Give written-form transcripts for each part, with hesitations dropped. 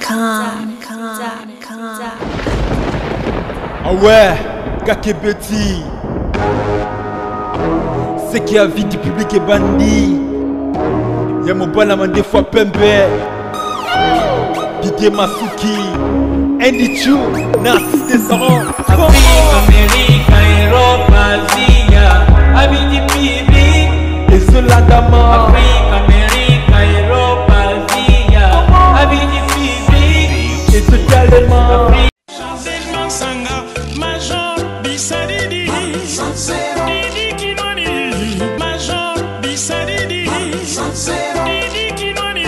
Ah ouais, Kakebeti. C'est qui a vie du public et bandit. Y'a mon balama des fois Pembe. Didier Masuki. Andy Chou, Narcisse Descendant. Afrique, Amérique, Europe, Asie, Abidi Pibi. Et cela d'Ama. Afrique, Amérique, Europe, Asie, Abidi Pibi. Et ce calme. Sanga, Major, Bisadidi, Didi Kinoni, Major, Bisadidi, Didi Kinoni,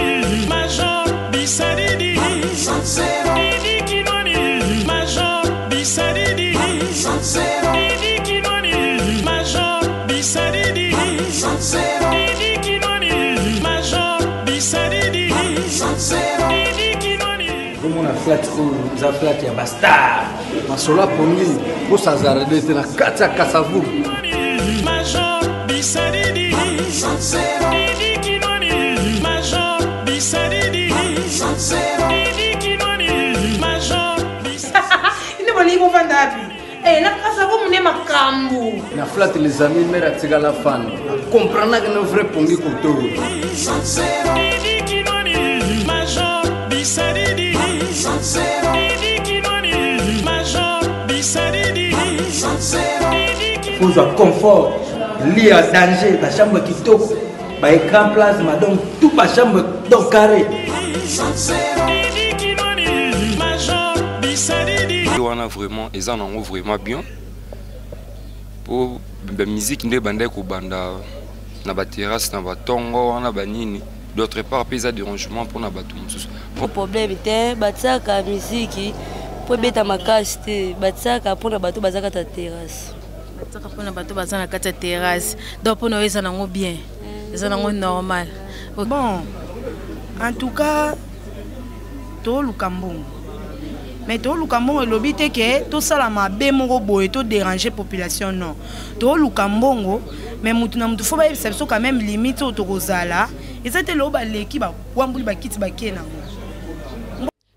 Major, Bisadidi, Didi Kinoni, Major, Bisadidi, Didi Kinoni, Major, Bisadidi, Didi Kinoni, Major, Bisadidi, Didi Kinoni. Comment on flat ou flat ya bastard masola pongi pour s'azarder de na kata kasavu Major Bisadidi Didi Kinoni Major Bisadidi Didi Kinoni Major Ine boni mo vandapi na kasavu mune makambu na flat les amis mera tika la fan comprendre que no vrai pongi koto Didi Kinoni Major Bisadidi Didi Kinoni Major Bisadidi faut un confort lit à danger la chambre qui toque ba écran plasma donc tout ba chambre donc carré Didi Kinoni Major Bisadidi on a vraiment ils en ont vraiment bien pour la musique de banda ko banda na ba terrasse na ba tongo na ba nini d'autre part pesa dérangement pour na bato mususu pour problème était batsaka musique pour beta makasi te batsaka pour na bato bazaka ta terrasse batsaka pour na bato bazana kata terrasse donc pour nous ça nango bien ça nango normal bon en tout cas to lukambongo mais to lukambongo lobi te ke to sala mabe moko boye to déranger population non to lukambongo mais mutu na mutu faut ba biso quand même limite to kozala et ça te lo ba leki ba wambuli ba kiti ba kena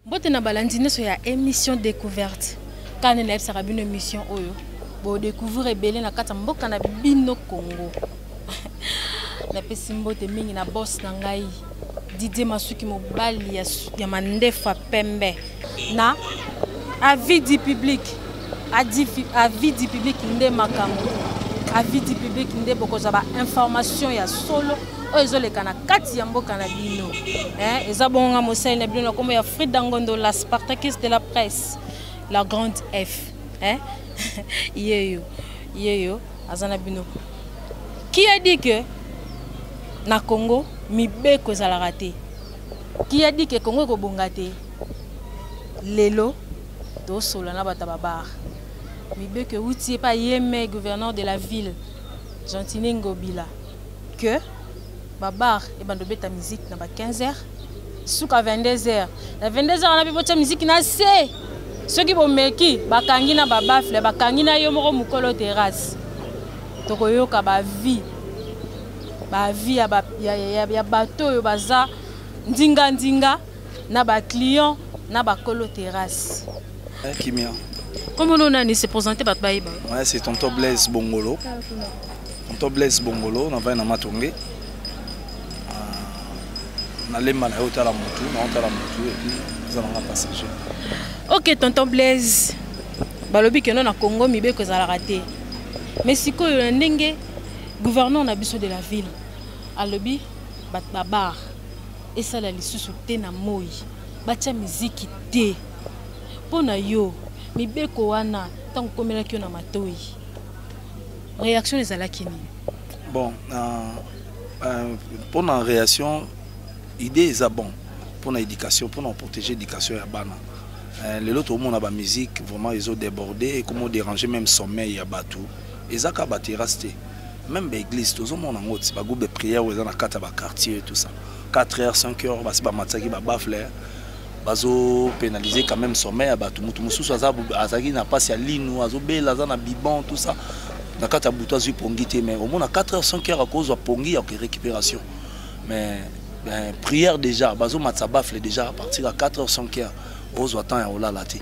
bote na balandi neso ya émission découverte quand on a sa une émission oyo bo découvrir belé na kata mboka na bino Congo na pesimbote mingi na boss na ngai Didier Masuki mobali ya mandefa Pembe na avis du public avis du public ndé makambo avis du public ndé boko za ba information ya solo ezoleka na kati ya mboka na bino eza bonga mosai na bino comme ya Frida Ngondo la Spartacus de la presse la grande F yeyo azana bino qui a dit que na Congo mibeko ezala raté qui a dit que Congo ko bongate lelo do solo na bata babar mibeko uti pa yeme gouverneur de la ville Gentini Ngobila que babar et bando beta musique na ba 15h suka 22h na 22h na bibota musique na c ceux qui vont meki bakangi na babafle bakangi na yo moko mukolo terrasse tokoyoka ba vie ya bato yo baza ndinga na ba client na ba kolo terrasse Kimia. Comment on a se présenté bat baïba? Ouais, c'est tonton Blaise Bongolo. Tonton Blaise Bongolo, on va na Matongé. Na lemba na hôtel à Motu, et puis nous allons passager. OK, tonton Blaise. Balobi que non na Congo mibe ko za raté. Mais siko yo ndenge gouverneur na biso de la ville. Alobi bat babar. Et ça la lisusu te na moi. Bacha musique te. Pona yo mibeko wana tant komela kyo na matoi. Réaction les alakini. Bon, pour la réaction, l'idée est bon. Pour l'éducation, pour protéger l'éducation à Bana. Les autres au monde a la musique, vraiment ils ont débordé et comment déranger même sommeil à Batou. Et ça a battu resté. Même l'église, tout le monde en haut, c'est pas groupe de prière où ils ont 4 quartier et tout ça. 4h, 5h, c'est pas matsaki, ba bafler. Bazo pénaliser quand même sommeil à Batou. Mutu azaki na passe à ligne, azo bela na bibon tout ça. Na kata buta zu pongi te mais au moins à 4h 5h à cause de pongi à récupération. Mais prière déjà bazo matsabafle déjà à partir à 4h 5h aux attend ya ola laté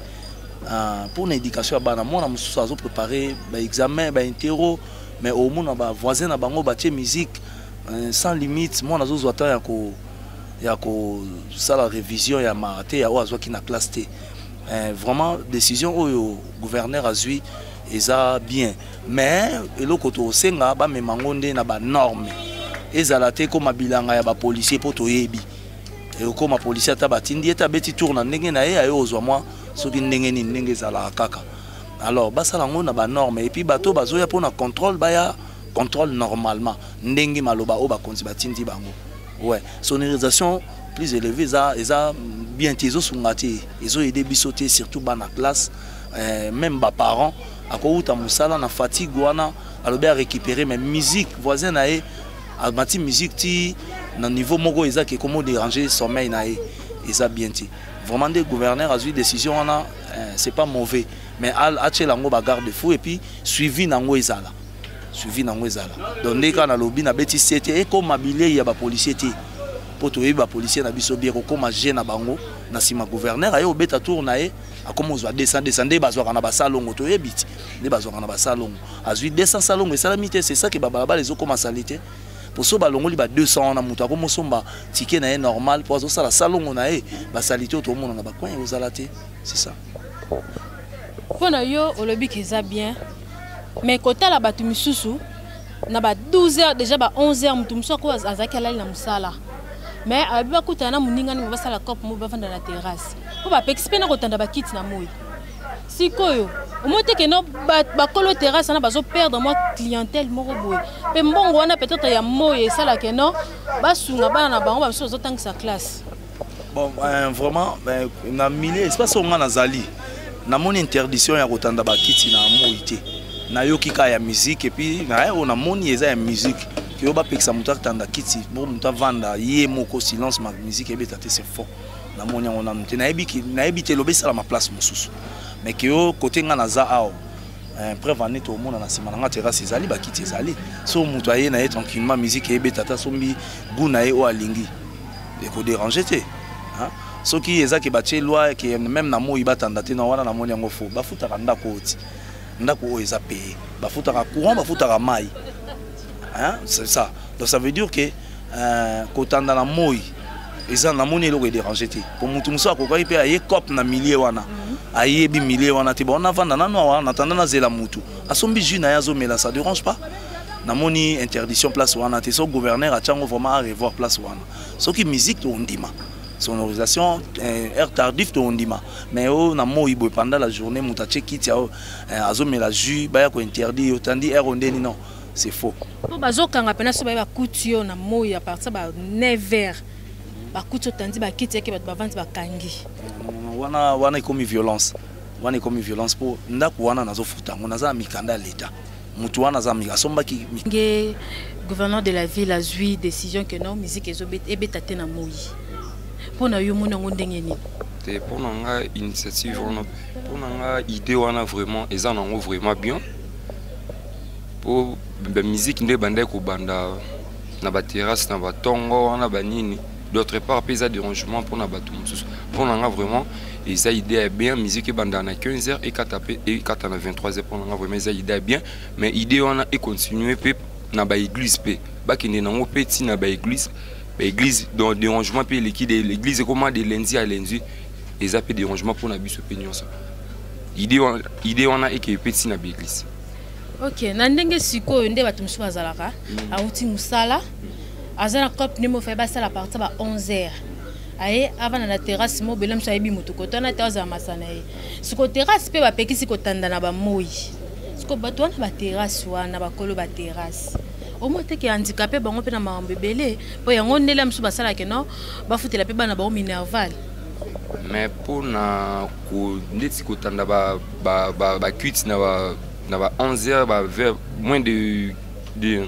pour l'éducation bana mona mususu azo préparer ba examen ba interro mais au monde ba voisin na bango batie musique sans limite mona zo attend ya ko ça la révision ya maraté ya ozo ki na classe T vraiment décision au gouverneur azui eza bien mais eloko to senga ba memangonde na ba norme ezala te comme bilanga ya ba policier po to yebi et comme policier ata batindi eta beti tourna ndenge na ye ayo ozwa moi soki ndenge ni ndenge ezala kaka alors basala ngo na ba norme et puis bato bazoya pona contrôle baya contrôle normalement ndenge maloba o ba konzi batindi bango ouais sonorisation plus élevée eza bien tizo sungati ezo aider bisoté surtout bana classe même ba parents akouta musala na fatigue wana alobe a récupérer mais musique voisin na ye a bâti musique ti na niveau moko eza ke comment déranger sommeil na ye eza bien ti vraiment des gouverneurs a eu décision wana c'est pas mauvais mais a tchelango ba garde fou et puis suivi nango ezala donc ndeka na lobby na beti c'était et comme habillé ya ba policier ti poto ba policier na biso bien comme agent na bango na sima gouverneur ayo beta tour na ye akomo zwa descendre bazwa kana ba salongo to ebiti ne bazwa kana ba salongo azui 200 salongo esalamité c'est ça que baba les okoma salité pour so balongo li ba 200 na mutu akomo somba ticket na ye normal pour so sala salongo na ye ba salité to mona ba coin ozalate c'est ça pona yo olobi keza bien mais kota la batu misusu na ba 12h déjà ba 11h mutu muso ko azaki alali na musala mais abiba kutana muninga ni basala cop mo bafanda na terrasse po ba pexpe na kotanda ba kit na moyi sikoyo omote ke no ba kolo terrasse na bazo perdre moi clientèle moko boye pe mbongo wana peut-être ya moyi sala ke no basunga bana na bango ba so zo tangisa classe bon vraiment na milieu espace on na zali na mon interdiction ya kotanda ba kit na moyi te na yo kika ya musique et puis na on a moni eza ya musique que ba peksa muta tanda kiti bon muta vanda ye moko silence ma musique et beta c'est fort na moni on a muté na ebité lobe sala ma place mususu mais que yo côté nga na za ao prévenir tout le monde na sima nga terrasse ezali ba kiti ezali so muto aye na ye tranquillement musique et beta ta sombi guna e o alingi et ko déranger te hein so ki ezaki ba che loi que même na mo ibatanda te na wana na moni yango fo ba futa kanda ko oti ndako o eza payé ba futa ka courant ba futa ka mai. Hein, c'est ça. Donc ça veut dire que quand on a la moï, ils ont la monnaie qui est dérangée. Pour nous tous ça, quand il peut y cop na millier wana, aïe bi millier wana, tu on a vendu na noa, on attend na zela mutu. A son bijou na yazo mais là ça dérange pas. Na monnaie interdiction place wana, tu son gouverneur a tchango vraiment à revoir place wana. Ce qui musique to ondima, sonorisation air tardif to ondima. Mais oh na moï boy pendant la journée muta checkit ya azo mais la jus, ba ya ko interdit, autant dit air ondeni non. C'est faux. Po bazokanga pena so ba kutio na moyi à partir ba 9h. Ba kutio tandi ba kiti yake ba vandi ba kangi. Wana ikomi violence. Wana ikomi violence po ndako wana nazofuta ngo naza mikanda l'état. Mutu wana za mika somba ki nge gouverneur de la ville a eu décision que non musique ezobet ebetate na moyi. Pona yo mona ngo ndenge ni. Te pona nga initiative wana pona nga idée wana vraiment eza nango vraiment bien. Pour la musique ne bande ko banda na ba terrasse na ba tongo wana ba nini d'autre part pesa dérangement pour na bato mususu pour nga vraiment et ça idée est bien musique banda na 15h et 4 na 23h pour nga vraiment ça idée est bien mais idée wana et continuer pe na ba église pe ba kende na ngo petit na ba église dans dérangement pe l'église comment de lundi à lundi et ça pe dérangement pour na biso opinion ça idée wana et que petit na ba église. Ok, na ndenge sikoyo nde bato musu bazalaka auti musala azana cop nemo fa ba sala partir ba 11h aye avant na terrasse mo belem so yebi mutu ko tona taza masana ye siko terrasse pe ba peki siko tanda na ba moyi siko bato wana ba terrasse wana ba kolo ba terrasse au moins te ki handicapé bango pe na mambe belé po yango ndela musu basala ke no ba futela pe bana ba minerval mais pour na ko ndeti ko tanda ba cuite na ba 11h ba vers moins de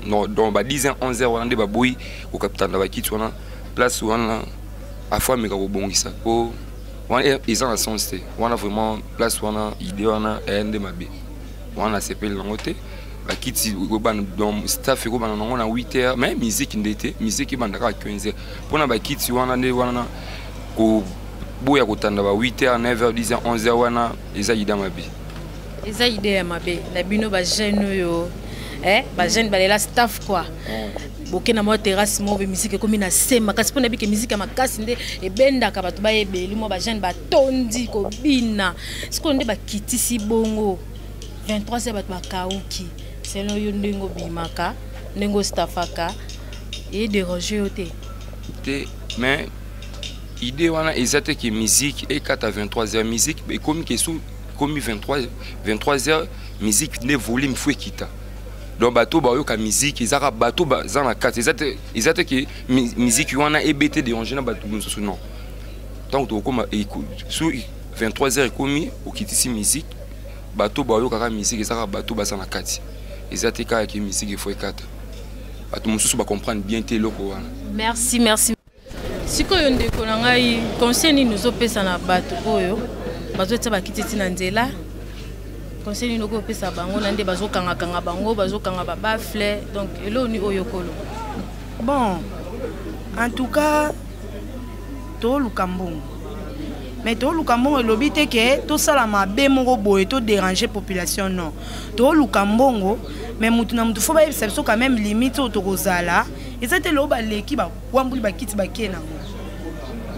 non donc ba 10h 11h wana de ba boy au capitaine na ba kit wana place wana à fois mais ko bongisa po wana ils ont la sensité wana vraiment place wana idée wana ende mabe wana s'appelle langote bakiti dans staff ko bana na 8h mais musique ndete musique bandaka 15h pona bakiti wana nde wana ko boya kotanda ba 8h 9h 10h 11h wana eza ida mabe eza idée ya mabe na bino ba jeune yo ba jeune balela staff quoi boke na mo terrasse mo be musique comme na sema kasi pona bike musique ya makasi nde ebendaka bato ba yebeli mo ba jeune batondi ko bina siko nde bakitisi bongo 23h bato bakauki selon yo ndengo bimaka ndengo staffaka et déranger yote mais idée wana ezate ki musique et 4 à 23h musique et comme que sous comme 23h musique ne volume faut quitter donc bateau ba yo ka musique ezaka bateau ba za na 4 ezate ki musique wana ebete déranger na bateau sous non donc to comme sous 23h comme au kitisi musique bateau ba yo ka musique ezaka bateau ba za na 4 ezate ka ki musique il faut 4 bateau mususu ba comprendre bien te loko wana merci sikoyo ndeko na ngai conseil ni nous opesa na bato oyo bazotsa bakititi na nzela conseil ni noko opesa bango na nde bazokanga bango bazokanga ba bafle donc elo ni oyo kolo bon en tout cas to lukambongo mais to lukambongo elobi te ke to sala mabe moko boye to déranger population non to lukambongo mais mutu na mutu fo ba yebisa biso quand même limite oyo tokozala eza te lo baleki bawambuli bakiti bakee nango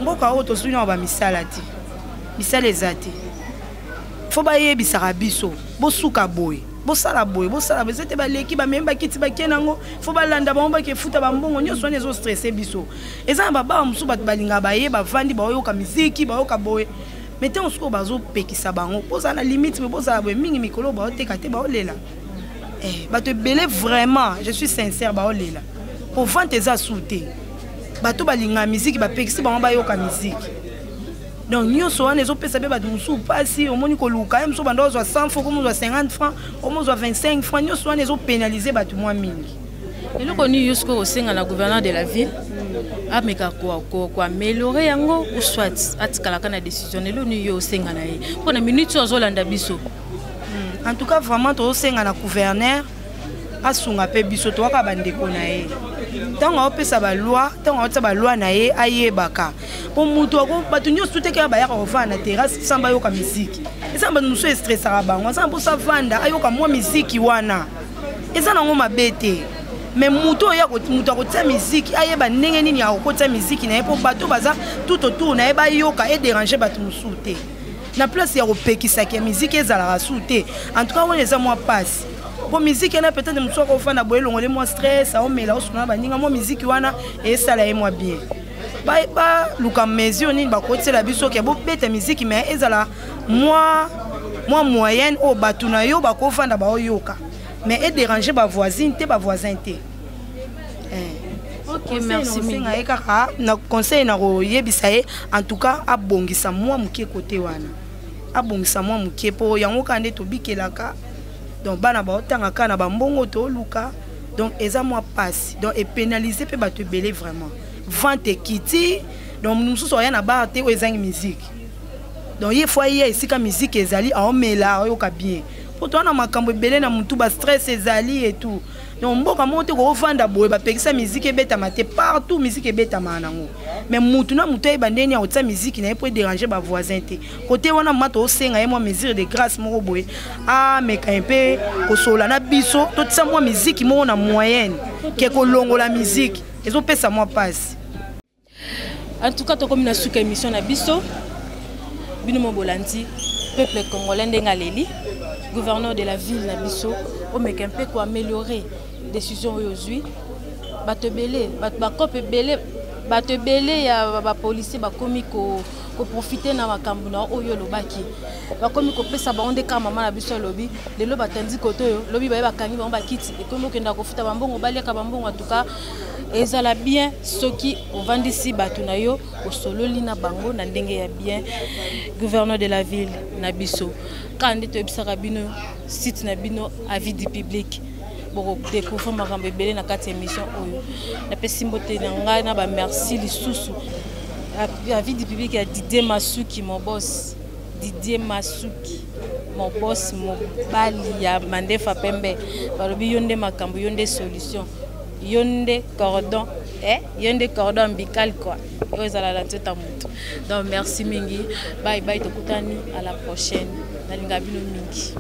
mboka oyo tosuli na bamisala te misala eza te fo bayebisaka biso bosuka boye bosala boye eza te baleki bamemi bakiti bakee nango fo balanda bango bakefuta bambongo nyonso wana ezostresse biso eza na bababa mosusu bato balingaka baye bavandi baoyoka miziki bayoka boye mais te mosuku oyo bazopekisa bango bozala na limite me bozala boye mingi mikolo baoteka te baolela bato ebele vraiment je suis sincère baolela ovante eza sute bato balinga miziki bapekisi bango bayoka miziki donc nyonso wana ezopesa mpe bato mosusu mpasi omoni koluka ye mosusu banda ozwa 100 francs komozwa 50 francs omozwa 25 francs nyonso wana ezopénalize bato mwa mingi eloko ni yusko osenga na gouverneur de la ville ameka koaméliorer yango ou soit atikalaka na décision elo ni yo osenga na ye mpona minute oyo azolanda biso en tout cas vraiment tozosenga na gouverneur asunga mpe biso toyaka bandeko na ye ntango aopesa baloi ntango aotisa baloi na ye ayebaka po mutu bato nyonso tekeka bayaka kovanda na terrasse sans bayoka miziki eza na bato mosusu estressaka bango aza na mposa vanda ayoka mwa miziki wana eza nango mabe te mais mutu oyo mutu akotia miziki ayeba ndenge nini akokotia miziki na ye mpo bato baza tout autour na ye bayoka edérange bato mosusu te na place ya kopekisaki ya miziki ezalaka su te en tout cas wana eza mwa pasi po miziki wana peut-être mosusu akofanda boye elongole mwa stress aomela osuna baninga mwa miziki wana esala ye mwa bien baluka mesure nini bakotiela biso ke bobeta miziki mais ezala mwa moyenne oyo bato na yo bakofanda baoyoka mais edérange bavoisine te bavoisin te ok merci mingi ye kaka na conseil na koyebisa ye en tout cas abongisa mwa moke kote wana abongisa mwa moke mpo yango kaka nde tobikelaka donc bana baotangaka na bambongo toluka donc eza mwa pasi donc epénalize mpe bato ebele vraiment vente ekiti donc mosusu oya na bar te oyo ezangi miziki donc ye fo ye esika miziki ezali aomela aoyoka bien po towana makambo ebele na mutu bastress ezali etout donc mboka moko te koovanda boye bapekisa miziki ebetama te partout miziki ebetamaka nango mais mutu na mutu ayeba ndeni akotia miziki na ye mpo edérange bavoisin te kote wana mama toosenga ye mwa mesure de grâce moko boye ameka ye mpe kosola na biso totisa mwa miziki moko na moyenne ke kolongola miziki ezopesa mwa pasi en tout cas tokomi na suka émission na biso bino mo bolandi peuple congolais ndenge aleli gouverneur de la ville na biso omeka mpe koaméliorer décision oyo ozwi bato ebele bakope ebele bato ebele ya bapolisier bakomi koprofite na makambo na oyo olobaki bakomi kopesa bango nde kaka mama na biso alobi lelo batandi kote oyo lobi baye bakangi bango bakiti ekomi okenda kofuta bambongo baliaka bambongo en tout cas ezala bien soki ovandisi bato na yo osololi na bango na ndenge ya bien gouverneur de la ville na biso kaka nde toyebisaka bino site na bino avis du public bokodécouvre makambo ebele na kati ya émission oyo napesi mbote na ngai na bamerci lisusu avis du public ya Didier Masuki mon boss Didier Masuki mon boss mobali ya Mandefa Pembe balobi yonde makambo yonde solution yonde cordon yonde cordon ombilical quoi yo ezala la tête à mutu. Donc merci mingi, bye bye, tokutani à la prochaine. Nalinga bino mingi.